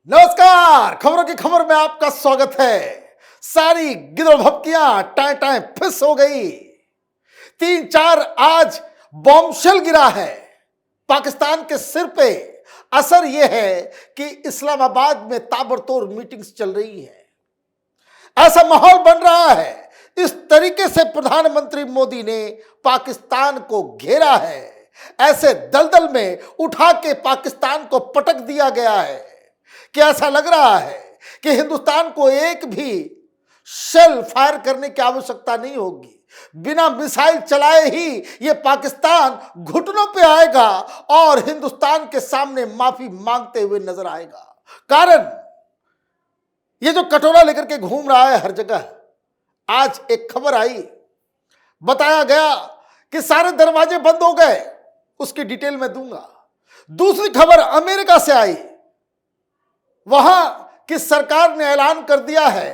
नमस्कार। खबरों की खबर में आपका स्वागत है। सारी गिदड़ भपकियां टाए टाए फिस हो गई। 3-4 आज बॉम्बशेल गिरा है पाकिस्तान के सिर पे। असर यह है कि इस्लामाबाद में ताबड़तोड़ मीटिंग्स चल रही है। ऐसा माहौल बन रहा है। इस तरीके से प्रधानमंत्री मोदी ने पाकिस्तान को घेरा है। ऐसे दलदल में उठा के पाकिस्तान को पटक दिया गया है कि ऐसा लग रहा है कि हिंदुस्तान को एक भी शेल फायर करने की आवश्यकता नहीं होगी। बिना मिसाइल चलाए ही यह पाकिस्तान घुटनों पे आएगा और हिंदुस्तान के सामने माफी मांगते हुए नजर आएगा। कारण ये जो कटोरा लेकर के घूम रहा है हर जगह। आज एक खबर आई, बताया गया कि सारे दरवाजे बंद हो गए। उसकी डिटेल मैं दूंगा। दूसरी खबर अमेरिका से आई। वहां की सरकार ने ऐलान कर दिया है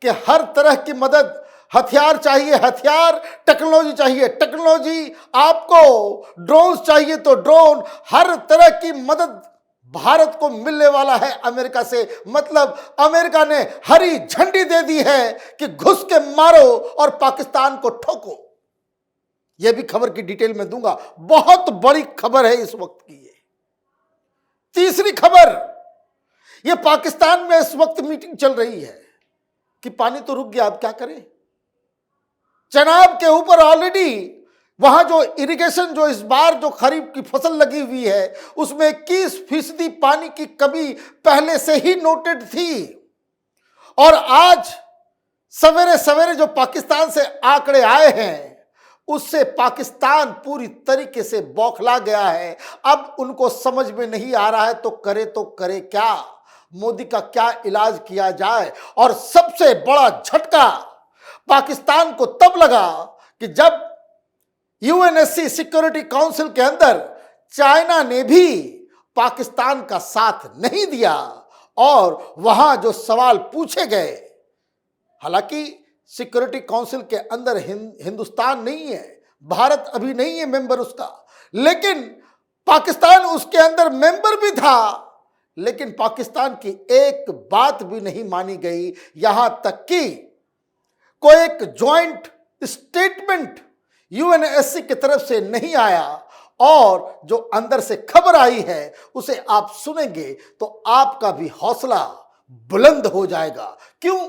कि हर तरह की मदद, हथियार चाहिए हथियार, टेक्नोलॉजी चाहिए टेक्नोलॉजी, आपको ड्रोन चाहिए तो ड्रोन, हर तरह की मदद भारत को मिलने वाला है अमेरिका से। मतलब अमेरिका ने हरी झंडी दे दी है कि घुस के मारो और पाकिस्तान को ठोको। यह भी खबर की डिटेल में दूंगा। बहुत बड़ी खबर है इस वक्त की ये। तीसरी खबर, यह पाकिस्तान में इस वक्त मीटिंग चल रही है कि पानी तो रुक गया, अब क्या करें। चनाब के ऊपर ऑलरेडी वहां जो इरिगेशन, जो इस बार जो खरीफ की फसल लगी हुई है, उसमें 21% पानी की कमी पहले से ही नोटेड थी। और आज सवेरे सवेरे जो पाकिस्तान से आंकड़े आए हैं, उससे पाकिस्तान पूरी तरीके से बौखला गया है। अब उनको समझ में नहीं आ रहा है तो करे क्या, मोदी का क्या इलाज किया जाए। और सबसे बड़ा झटका पाकिस्तान को तब लगा कि जब यूएनएससी सिक्योरिटी काउंसिल के अंदर चाइना ने भी पाकिस्तान का साथ नहीं दिया और वहां जो सवाल पूछे गए, हालांकि सिक्योरिटी काउंसिल के अंदर हिंदुस्तान नहीं है, भारत अभी नहीं है मेंबर उसका, लेकिन पाकिस्तान उसके अंदर मेंबर भी था, लेकिन पाकिस्तान की एक बात भी नहीं मानी गई। यहां तक कि कोई एक ज्वाइंट स्टेटमेंट यूएनएससी की तरफ से नहीं आया। और जो अंदर से खबर आई है उसे आप सुनेंगे तो आपका भी हौसला बुलंद हो जाएगा। क्यों?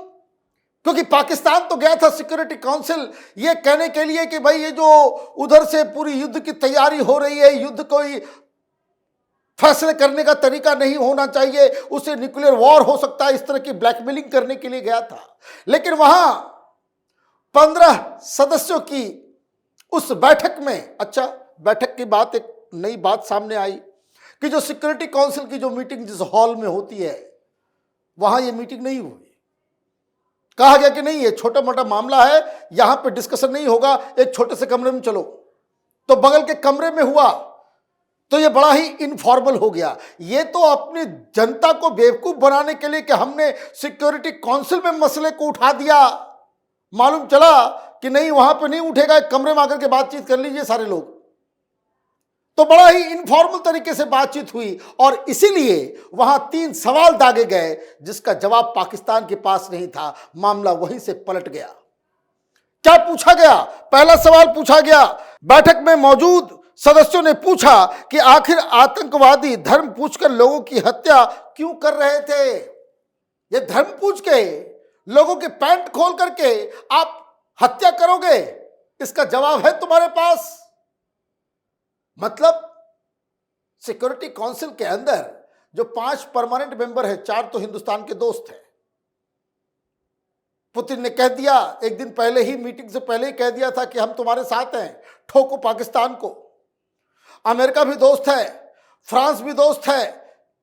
क्योंकि पाकिस्तान तो गया था सिक्योरिटी काउंसिल ये कहने के लिए कि भाई ये जो उधर से पूरी युद्ध की तैयारी हो रही है, युद्ध कोई फैसले करने का तरीका नहीं होना चाहिए, उसे न्यूक्लियर वॉर हो सकता है, इस तरह की ब्लैकमेलिंग करने के लिए गया था। लेकिन वहां 15 सदस्यों की उस बैठक में, अच्छा बैठक की बात, एक नई बात सामने आई कि जो सिक्योरिटी काउंसिल की जो मीटिंग जिस हॉल में होती है, वहां ये मीटिंग नहीं हुई। कहा गया कि नहीं, ये छोटा मोटा मामला है, यहां पे डिस्कशन नहीं होगा, एक छोटे से कमरे में चलो। तो बगल के कमरे में हुआ तो ये बड़ा ही इनफॉर्मल हो गया। ये तो अपनी जनता को बेवकूफ बनाने के लिए कि हमने सिक्योरिटी काउंसिल में मसले को उठा दिया, मालूम चला कि नहीं वहां पे नहीं उठेगा, एक कमरे में आकर के बातचीत कर लीजिए सारे लोग। तो बड़ा ही इनफॉर्मल तरीके से बातचीत हुई और इसीलिए वहां 3 सवाल दागे गए जिसका जवाब पाकिस्तान के पास नहीं था। मामला वहीं से पलट गया। क्या पूछा गया? पहला सवाल पूछा गया, बैठक में मौजूद सदस्यों ने पूछा कि आखिर आतंकवादी धर्म पूछकर लोगों की हत्या क्यों कर रहे थे। ये धर्म पूछ के लोगों के पैंट खोल करके आप हत्या करोगे, इसका जवाब है तुम्हारे पास? मतलब सिक्योरिटी काउंसिल के अंदर जो 5 परमानेंट मेंबर है, 4 तो हिंदुस्तान के दोस्त हैं। पुतिन ने कह दिया एक दिन पहले ही, मीटिंग से पहले ही कह दिया था कि हम तुम्हारे साथ हैं, ठोको पाकिस्तान को। अमेरिका भी दोस्त है, फ्रांस भी दोस्त है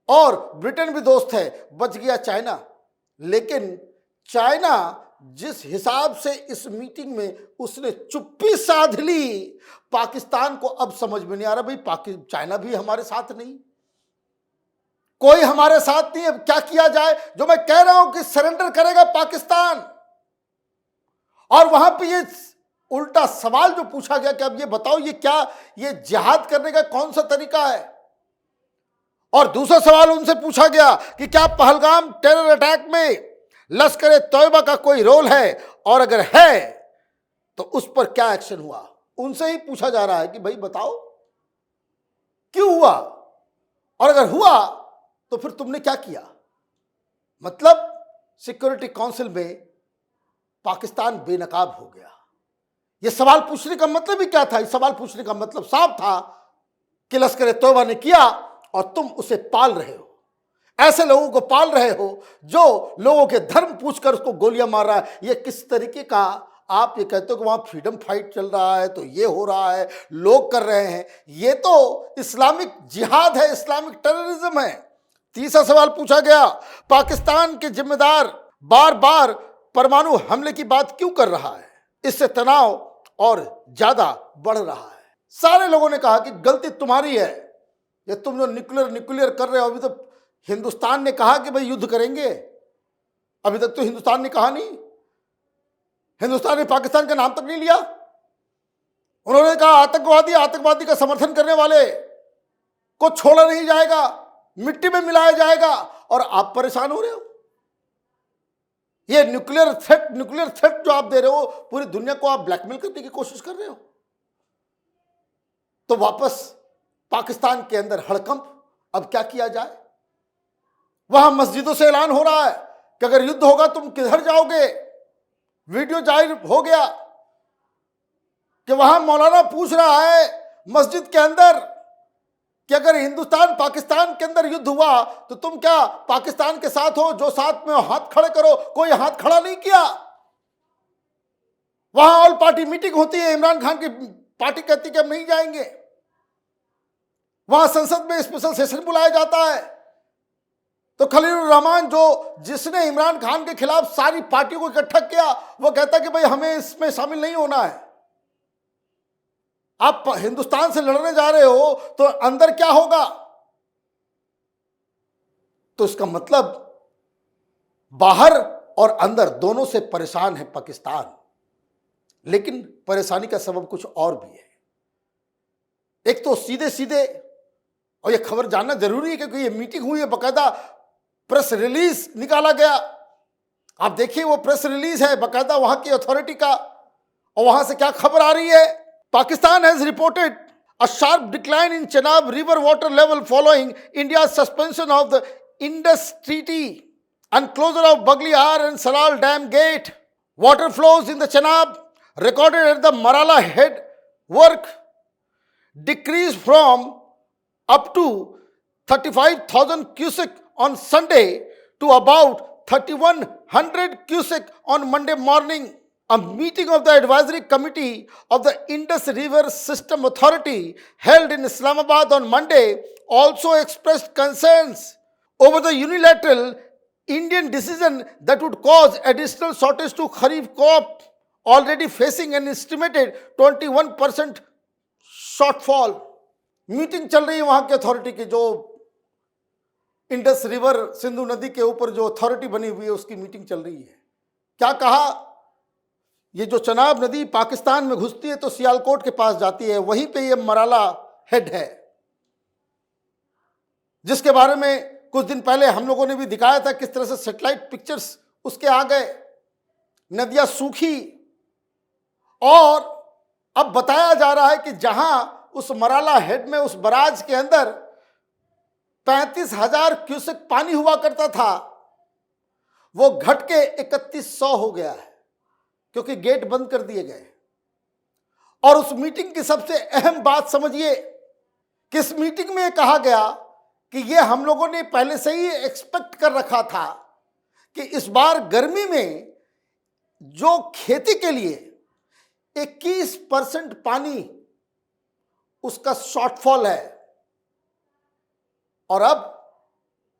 और ब्रिटेन भी दोस्त है, बच गया चाइना। लेकिन चाइना जिस हिसाब से इस मीटिंग में उसने चुप्पी साध ली, पाकिस्तान को अब समझ में नहीं आ रहा भाई चाइना भी हमारे साथ नहीं, कोई हमारे साथ नहीं, अब क्या किया जाए। जो मैं कह रहा हूं कि सरेंडर करेगा पाकिस्तान। और वहां पे ये उल्टा सवाल जो पूछा गया कि अब ये बताओ ये क्या, ये जिहाद करने का कौन सा तरीका है। और दूसरा सवाल उनसे पूछा गया कि क्या पहलगाम टेरर अटैक में लश्कर तौयबा का कोई रोल है, और अगर है तो उस पर क्या एक्शन हुआ। उनसे ही पूछा जा रहा है कि भाई बताओ क्यों हुआ, और अगर हुआ तो फिर तुमने क्या किया। मतलब सिक्योरिटी काउंसिल में पाकिस्तान बेनकाब हो गया। यह सवाल पूछने का मतलब ही क्या था। इस सवाल पूछने का मतलब साफ था कि लश्कर तौयबा ने किया और तुम उसे पाल रहे हो। ऐसे लोगों को पाल रहे हो जो लोगों के धर्म पूछकर उसको गोलियां मार रहा है। ये किस तरीके का, आप ये कहते हो कि वहां फ्रीडम फाइट चल रहा है तो ये हो रहा है, लोग कर रहे हैं, ये तो इस्लामिक जिहाद है, इस्लामिक टेररिज्म है। तीसरा सवाल पूछा गया, पाकिस्तान के जिम्मेदार बार बार परमाणु हमले की बात क्यों कर रहा है, इससे तनाव और ज्यादा बढ़ रहा है। सारे लोगों ने कहा कि गलती तुम्हारी है, ये तुम जो न्यूक्लियर कर रहे हो। अभी तो हिंदुस्तान ने कहा कि भाई युद्ध करेंगे, अभी तक तो हिंदुस्तान ने कहा नहीं। हिंदुस्तान ने पाकिस्तान का नाम तक नहीं लिया। उन्होंने कहा आतंकवादी, आतंकवादी का समर्थन करने वाले को छोड़ा नहीं जाएगा, मिट्टी में मिलाया जाएगा, और आप परेशान हो रहे हो। ये न्यूक्लियर थ्रेट जो आप दे रहे हो, पूरी दुनिया को आप ब्लैकमेल करने की कोशिश कर रहे हो। तो वापस पाकिस्तान के अंदर हड़कंप। अब क्या किया जाए। वहां मस्जिदों से ऐलान हो रहा है कि अगर युद्ध होगा तुम किधर जाओगे। वीडियो जाहिर हो गया कि वहां मौलाना पूछ रहा है मस्जिद के अंदर कि अगर हिंदुस्तान पाकिस्तान के अंदर युद्ध हुआ तो तुम क्या पाकिस्तान के साथ हो, जो साथ में हाथ खड़े करो। कोई हाथ खड़ा नहीं किया। वहां ऑल पार्टी मीटिंग होती है, इमरान खान की पार्टी कहती कि हम नहीं जाएंगे। वहां संसद में स्पेशल सेशन बुलाया जाता है तो खलीलुर रहमान जिसने इमरान खान के खिलाफ सारी पार्टियों को इकट्ठा किया, वो कहता कि भाई हमें इसमें शामिल नहीं होना है। आप हिंदुस्तान से लड़ने जा रहे हो तो अंदर क्या होगा। तो इसका मतलब बाहर और अंदर दोनों से परेशान है पाकिस्तान। लेकिन परेशानी का सबब कुछ और भी है। एक तो सीधे सीधे, और ये खबर जानना जरूरी है क्योंकि ये मीटिंग हुई है, बकायदा प्रेस रिलीज निकाला गया। आप देखिए वो प्रेस रिलीज है बकायदा वहां की अथॉरिटी का, और वहां से क्या खबर आ रही है। Pakistan has reported a sharp decline in Chenab river water level following India suspension of the Indus treaty and closure of Bagliar and Salal Dam Gate. Water flows in the Chenab recorded at the Marala head work decreased from up to 35,000 cusic on Sunday to about 3,100 cusic on Monday morning. A meeting of the advisory committee of the Indus River System Authority held in Islamabad on Monday also expressed concerns over the unilateral Indian decision that would cause additional shortage to Kharif crop, already facing an estimated 21% shortfall. Meeting चल रही है वहां की authority की, जो Indus river Sindhu नदी के ऊपर जो अथॉरिटी बनी हुई है उसकी मीटिंग चल रही है। क्या कहा, ये जो चनाब नदी पाकिस्तान में घुसती है तो सियालकोट के पास जाती है, वहीं पे ये मराला हेड है, जिसके बारे में कुछ दिन पहले हम लोगों ने भी दिखाया था किस तरह से सैटेलाइट पिक्चर्स उसके आ गए। नदियां सूखी, और अब बताया जा रहा है कि जहां उस मराला हेड में उस बराज के अंदर 35,000 क्यूसेक पानी हुआ करता था, वो घट के 3,100 हो गया है क्योंकि गेट बंद कर दिए गए। और उस मीटिंग की सबसे अहम बात समझिए कि इस मीटिंग में कहा गया कि ये हम लोगों ने पहले से ही एक्सपेक्ट कर रखा था कि इस बार गर्मी में जो खेती के लिए 21% पानी उसका शॉर्टफॉल है, और अब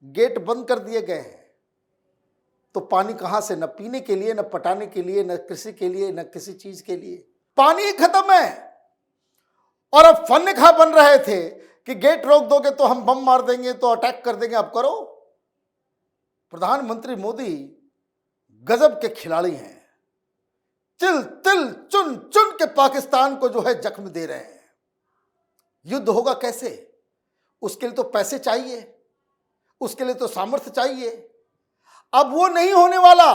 गेट बंद कर दिए गए हैं, तो पानी कहां से, न पीने के लिए, न पटाने के लिए, न कृषि के लिए, न किसी चीज के लिए। पानी खत्म है। और अब फन खा बन रहे थे कि गेट रोक दोगे तो हम बम मार देंगे, तो अटैक कर देंगे। अब करो। प्रधानमंत्री मोदी गजब के खिलाड़ी हैं, तिल तिल चुन चुन के पाकिस्तान को जो है जख्म दे रहे हैं। युद्ध होगा कैसे, उसके लिए तो पैसे चाहिए, उसके लिए तो सामर्थ्य चाहिए। अब वो नहीं होने वाला।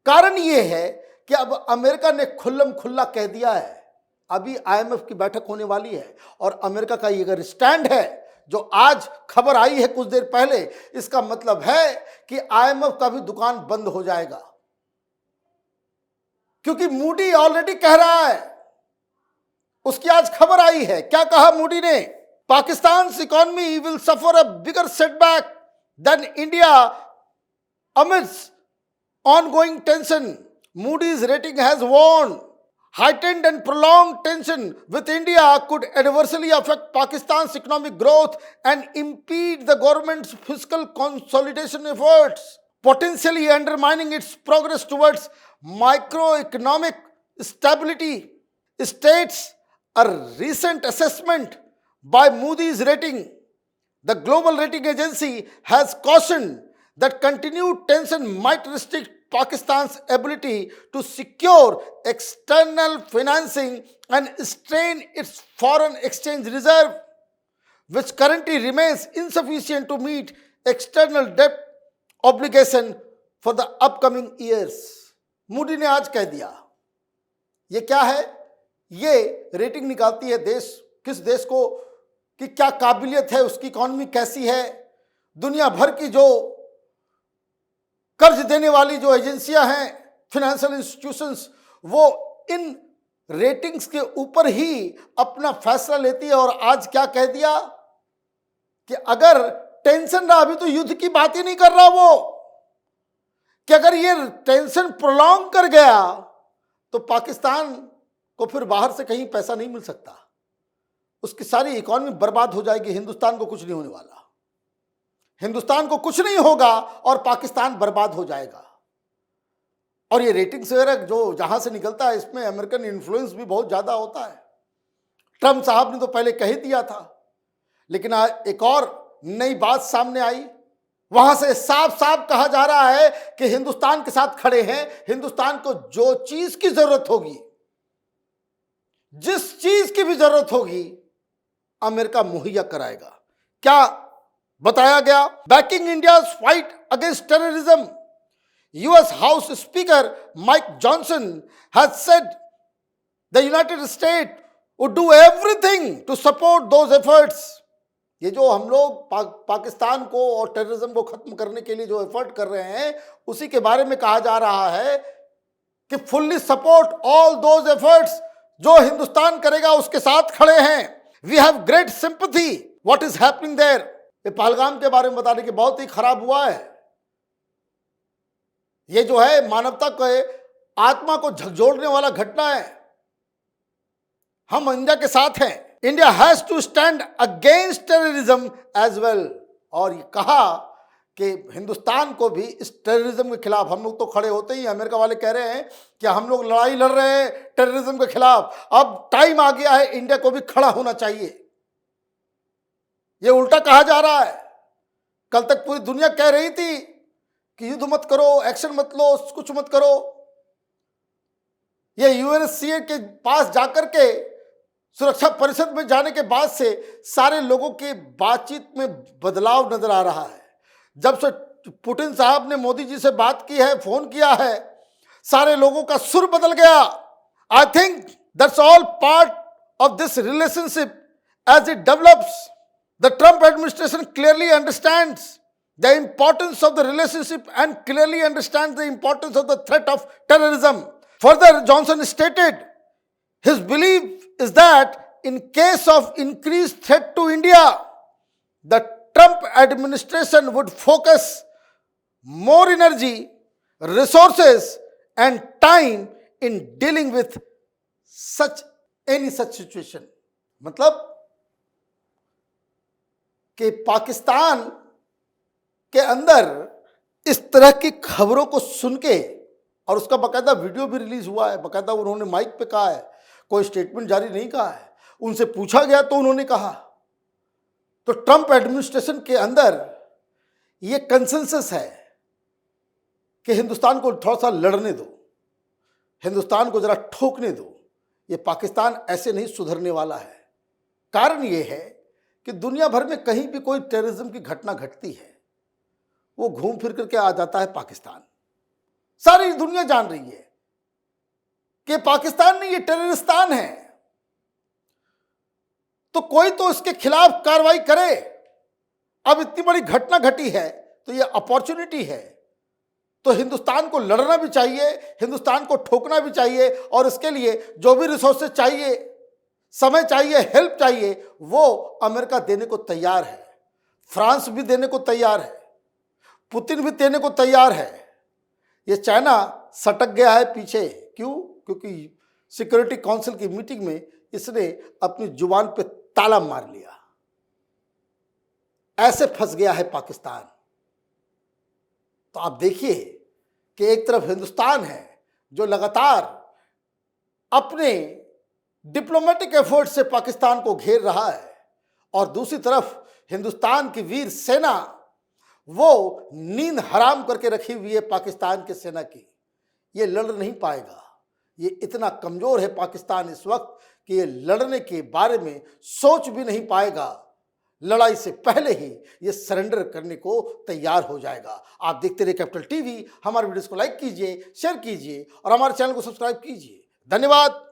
कारण ये है कि अब अमेरिका ने खुल्लम खुल्ला कह दिया है, अभी आईएमएफ की बैठक होने वाली है और अमेरिका का ये अगर स्टैंड है जो आज खबर आई है कुछ देर पहले, इसका मतलब है कि आईएमएफ का भी दुकान बंद हो जाएगा। क्योंकि मूडी ऑलरेडी कह रहा है, उसकी आज खबर आई है। क्या कहा मूडी ने? पाकिस्तान's economy will suffer a bigger setback than India amidst ongoing tension. Moody's rating has warned heightened and prolonged tension with India could adversely affect Pakistan's economic growth and impede the government's fiscal consolidation efforts, potentially undermining its progress towards microeconomic stability, states a recent assessment by Moody's rating. The global rating agency has cautioned that continued tension might restrict Pakistan's ability to secure external financing and strain its foreign exchange reserve, which currently remains insufficient to meet external debt obligation for the upcoming years. Moody ने आज कह दिया। ये क्या है? ये rating निकालती है किस देश को कि क्या काबिलियत है, उसकी इकॉनमी कैसी है। दुनिया भर की जो कर्ज देने वाली जो एजेंसियां हैं, फाइनेंशियल इंस्टीट्यूशंस, वो इन रेटिंग्स के ऊपर ही अपना फैसला लेती है। और आज क्या कह दिया कि अगर टेंशन रहा, अभी तो युद्ध की बात ही नहीं कर रहा वो, कि अगर ये टेंशन प्रोलॉन्ग कर गया तो पाकिस्तान को फिर बाहर से कहीं पैसा नहीं मिल सकता, उसकी सारी इकॉनमी बर्बाद हो जाएगी। हिंदुस्तान को कुछ नहीं होने वाला, हिंदुस्तान को कुछ नहीं होगा और पाकिस्तान बर्बाद हो जाएगा। और ये रेटिंग्स वगैरह जो जहां से निकलता है, इसमें अमेरिकन इन्फ्लुएंस भी बहुत ज्यादा होता है। ट्रंप साहब ने तो पहले कह ही दिया था, लेकिन आज एक और नई बात सामने आई। वहां से साफ साफ कहा जा रहा है कि हिंदुस्तान के साथ खड़े हैं, हिंदुस्तान को जो चीज की जरूरत होगी, जिस चीज की भी जरूरत होगी, अमेरिका मुहैया कराएगा। क्या बताया गया? Backing India fight against terrorism, US house speaker Mike Johnson has said the United State would do everything to support those efforts. ये जो हम लोग पाकिस्तान को और टेररिज्म को खत्म करने के लिए जो एफर्ट कर रहे हैं, उसी के बारे में कहा जा रहा है कि fully support all those efforts. जो हिंदुस्तान करेगा उसके साथ खड़े हैं। We have great sympathy what is happening there. ये पहलगाम के बारे में बताने के बहुत ही खराब हुआ है। ये जो है मानवता के आत्मा को झकझोरने वाला घटना है। हम इंडिया के साथ हैं। India has to stand against terrorism as well. और ये कहा कि हिंदुस्तान को भी इस टेररिज्म के खिलाफ, हम लोग तो खड़े होते ही, अमेरिका वाले कह रहे हैं कि हम लोग लड़ाई लड़ रहे हैं टेररिज्म के खिलाफ, अब टाइम आ गया है इंडिया को भी खड़ा होना चाहिए। ये उल्टा कहा जा रहा है। कल तक पूरी दुनिया कह रही थी कि युद्ध मत करो, एक्शन मत लो, कुछ मत करो। ये यूएनएससीए के पास जाकर के, सुरक्षा परिषद में जाने के बाद से सारे लोगों की बातचीत में बदलाव नजर आ रहा है। जब से पुतिन साहब ने मोदी जी से बात की है, फोन किया है, सारे लोगों का सुर बदल गया। I think that's all part of this relationship as it develops. The Trump administration clearly understands the importance of the relationship and clearly understands the importance of the threat of terrorism. Further, Johnson stated his belief is that in case of increased threat to India, the Trump administration would focus more energy, resources and time in dealing with any such situation. मतलब कि पाकिस्तान के अंदर इस तरह की खबरों को सुन के, और उसका बकायदा वीडियो भी रिलीज हुआ है, बकायदा उन्होंने माइक पे कहा है, कोई स्टेटमेंट जारी नहीं कहा है, उनसे पूछा गया तो उन्होंने कहा। तो ट्रंप एडमिनिस्ट्रेशन के अंदर ये कंसेंसस है कि हिंदुस्तान को थोड़ा सा लड़ने दो, हिंदुस्तान को जरा ठोकने दो। ये पाकिस्तान ऐसे नहीं सुधरने वाला है। कारण ये है कि दुनिया भर में कहीं भी कोई टेररिज्म की घटना घटती है, वो घूम फिर करके आ जाता है पाकिस्तान। सारी दुनिया जान रही है कि पाकिस्तान नहीं, ये टेररिस्तान है। तो कोई तो इसके खिलाफ कार्रवाई करे। अब इतनी बड़ी घटना घटी है तो ये अपॉर्चुनिटी है, तो हिंदुस्तान को लड़ना भी चाहिए, हिंदुस्तान को ठोकना भी चाहिए, और इसके लिए जो भी रिसोर्सेज चाहिए, समय चाहिए, हेल्प चाहिए, वो अमेरिका देने को तैयार है, फ्रांस भी देने को तैयार है, पुतिन भी देने को तैयार है। ये चाइना सटक गया है पीछे। क्यों? क्योंकि सिक्योरिटी काउंसिल की मीटिंग में इसने अपनी जुबान पे ताला मार लिया। ऐसे फंस गया है पाकिस्तान। तो आप देखिए कि एक तरफ हिंदुस्तान है जो लगातार अपने डिप्लोमेटिक एफर्ट से पाकिस्तान को घेर रहा है, और दूसरी तरफ हिंदुस्तान की वीर सेना वो नींद हराम करके रखी हुई है पाकिस्तान की सेना की। ये लड़ नहीं पाएगा। ये इतना कमजोर है पाकिस्तान इस वक्त कि ये लड़ने के बारे में सोच भी नहीं पाएगा। लड़ाई से पहले ही ये सरेंडर करने को तैयार हो जाएगा। आप देखते रहिए कैपिटल टीवी। हमारे वीडियोस को लाइक कीजिए, शेयर कीजिए और हमारे चैनल को सब्सक्राइब कीजिए। धन्यवाद।